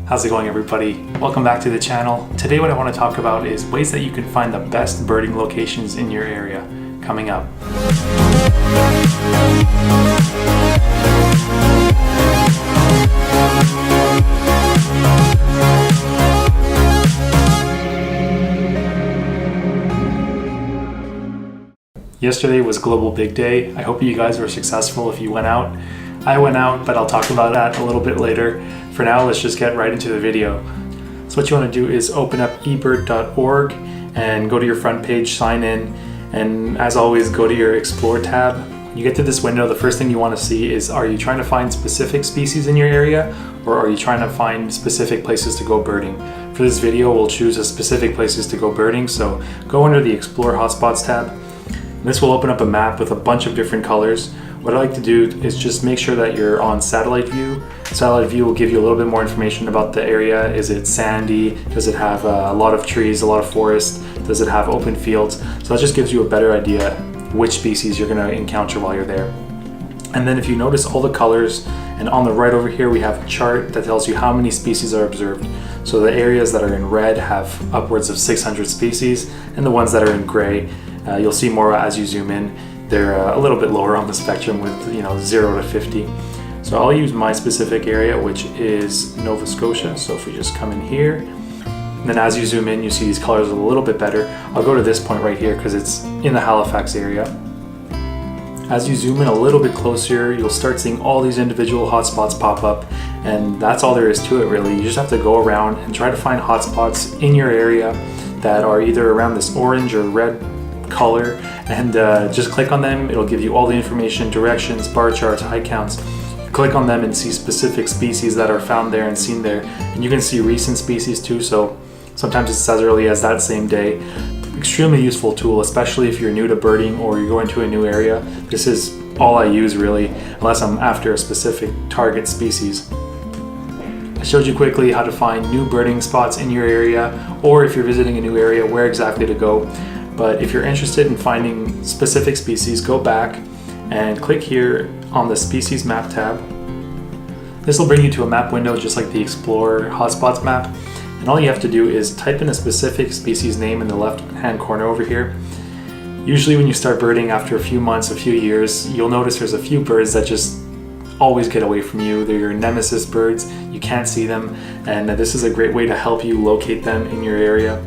How's it going, everybody? Welcome back to the channel. Today what I want to talk about is ways that you can find the best birding locations in your area. Coming up. Yesterday was Global Big Day. I hope you guys were successful if you went out. I went out, but I'll talk about that a little bit later. For now, let's just get right into the video. So what you want to do is open up ebird.org and go to your front page, sign in, and as always, go to your Explore tab. When you get to this window, the first thing you want to see is, are you trying to find specific species in your area, or are you trying to find specific places to go birding? For this video, we'll choose a specific places to go birding, so go under the Explore Hotspots tab. This will open up a map with a bunch of different colors. What I like to do is just make sure that you're on satellite view. Satellite view will give you a little bit more information about the area. Is it sandy? Does it have a lot of trees, a lot of forest? Does it have open fields? So that just gives you a better idea which species you're going to encounter while you're there. And then if you notice all the colors, and on the right over here we have a chart that tells you how many species are observed. So the areas that are in red have upwards of 600 species, and the ones that are in gray, you'll see more as you zoom in. They're a little bit lower on the spectrum with 0 to 50. So I'll use my specific area, which is Nova Scotia. So if we just come in here, and then as you zoom in, you see these colors a little bit better. I'll go to this point right here because it's in the Halifax area. As you zoom in a little bit closer, you'll start seeing all these individual hotspots pop up, and that's all there is to it really. You just have to go around and try to find hotspots in your area that are either around this orange or red color, and just click on them. It'll give you all the information, directions, bar charts, height counts. Click on them and see specific species that are found there and seen there, and you can see recent species too, so sometimes it's as early as that same day. Extremely useful tool, especially if you're new to birding or you're going to a new area. This is all I use really, unless I'm after a specific target species. I showed you quickly how to find new birding spots in your area, or if you're visiting a new area, where exactly to go. But if you're interested in finding specific species, go back and click here on the Species Map tab. This will bring you to a map window just like the Explore Hotspots map. And all you have to do is type in a specific species name in the left-hand corner over here. Usually when you start birding after a few months, a few years, you'll notice there's a few birds that just always get away from you. They're your nemesis birds. You can't see them, and this is a great way to help you locate them in your area.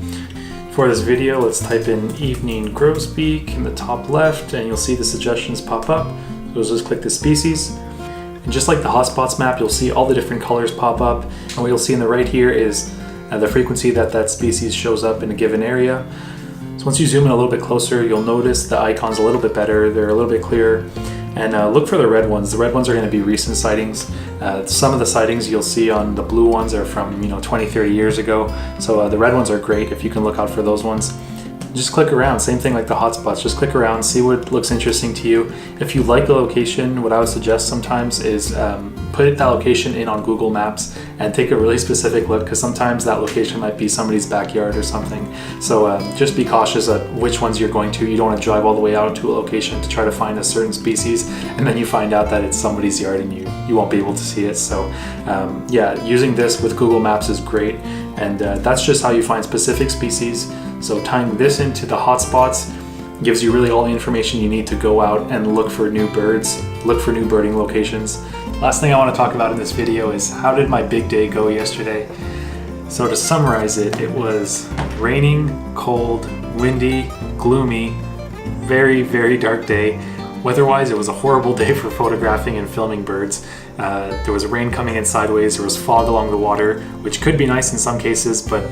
For this video, let's type in evening grosbeak in the top left, and you'll see the suggestions pop up. So let's just click the species. And just like the hotspots map, you'll see all the different colors pop up. And what you'll see in the right here is the frequency that that species shows up in a given area. So once you zoom in a little bit closer, you'll notice the icons a little bit better. They're a little bit clearer. And look for the red ones. The red ones are going to be recent sightings. Some of the sightings you'll see on the blue ones are from 20, 30 years ago. So the red ones are great if you can look out for those ones. Just click around, same thing like the hotspots. Just click around, see what looks interesting to you. If you like the location, what I would suggest sometimes is put that location in on Google Maps and take a really specific look, because sometimes that location might be somebody's backyard or something. So just be cautious of which ones you're going to. You don't want to drive all the way out to a location to try to find a certain species, and then you find out that it's somebody's yard and you won't be able to see it. So yeah, using this with Google Maps is great, and that's just how you find specific species. So tying this into the hotspots gives you really all the information you need to go out and look for new birds, look for new birding locations. Last thing I want to talk about in this video is, how did my big day go yesterday? So to summarize it, it was raining, cold, windy, gloomy, very, very dark day. Weather-wise, it was a horrible day for photographing and filming birds. There was rain coming in sideways, there was fog along the water, which could be nice in some cases, but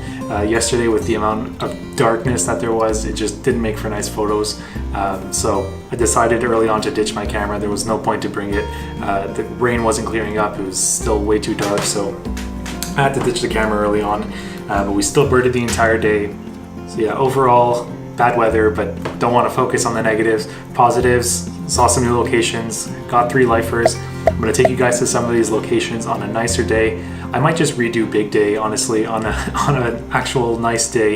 yesterday with the amount of darkness that there was, it just didn't make for nice photos. So I decided early on to ditch my camera. There was no point to bring it. The rain wasn't clearing up, it was still way too dark, so I had to ditch the camera early on. But we still birded the entire day. So yeah, overall, bad weather, but don't want to focus on the negatives. Positives, saw some new locations, got 3 lifers. I'm going to take you guys to some of these locations on a nicer day. I might just redo Big Day, honestly, on an actual nice day,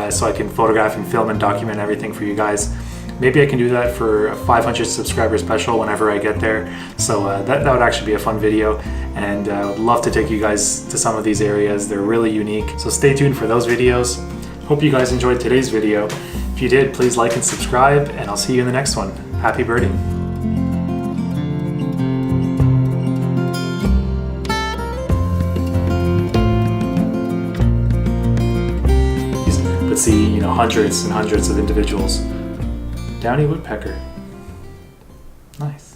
so I can photograph and film and document everything for you guys. Maybe I can do that for a 500 subscriber special whenever I get there. So that would actually be a fun video. and I would love to take you guys to some of these areas. They're really unique, so stay tuned for those videos. Hope you guys enjoyed today's video. If you did, please like and subscribe, and I'll see you in the next one. Happy birding. But see, hundreds and hundreds of individuals. Downy woodpecker. Nice.